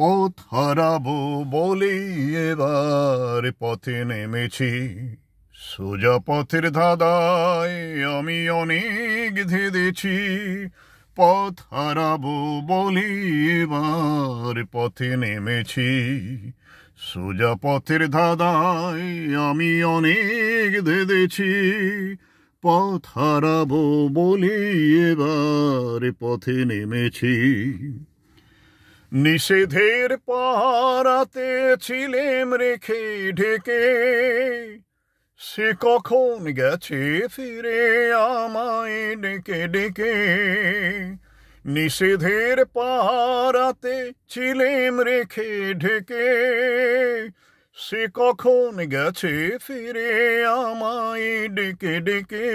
পথ হারাবো বলে এবার পথে নেমেছি। সোজা পথের ধাঁধায় আমি অনেক ধেঁধেছি। পথ হারাবো বলে এবার পথে নেমেছি। সোজা পথের ধাঁধায় আমি অনেক ধেঁধেছি। পথ হারাবো বলে এবার পথে নেমেছি। নিষেধের পাহারাতে ছিলেম রেখে ঢেকে, সে কখন গেছে ফিরে আমায় ডেকে ডেকে। নিষেধের পাহারাতে ছিলেম রেখে ঢেকে, সে কখন গেছে ফিরে আমায় ডেকে ডেকে।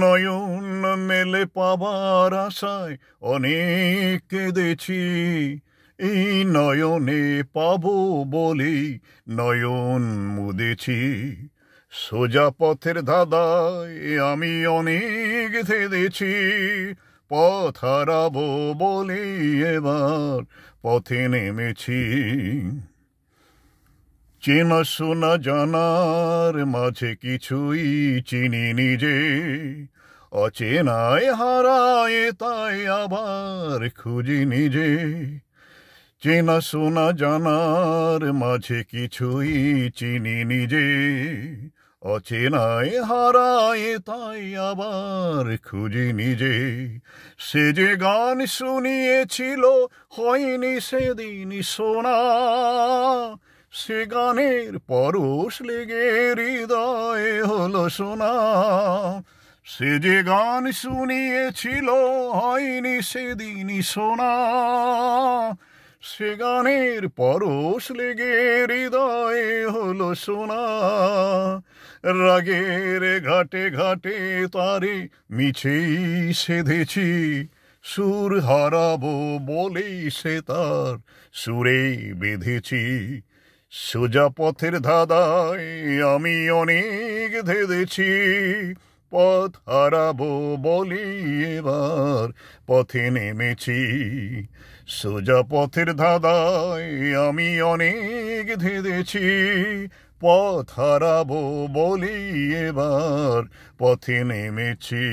নয়ন মেলে পাবার আশায় অনেক কেঁদেছি। এই নয়নে পাবো বলেই নয়ন মুদেছি। সোজা পথের ধাঁধায় আমি অনেক ধেঁধেছি। পথ হারাবো বলে এবার পথে নেমেছি। চেনা শোনা জানার মাঝে কিছুই চিনি নিজে, অচেনায় হারায় তাই আবার খুঁজি নিজে। চেনা শোনা জানার মাঝে কিছুই চিনি নিজে, অচেনায় হারায় তাই আবার খুঁজি নিজে। সে যে গান শুনিয়েছিল হয়নি সেদিন শোনা, সে গানের পরশ লেগে হৃদয়ে হলো শোনা। সে যে গান শুনিয়েছিল হয়নি সেদিন শোনা, সে গানের পরশ লেগে হৃদয়ে হলো শোনা। রাগের ঘাটে ঘাটে তারে মিছেই সেধেছি। সুর হারাবো বলেই সে তার সুরে বেঁধেছি। সোজা পথের ধাঁধায় আমি অনেক ধেঁধেছি। পথ হারাবো বলে এবার পথে নেমেছি। সোজা পথের ধাঁধায় আমি অনেক ধেঁধেছি। পথ হারাবো বলে এবার পথে নেমেছি।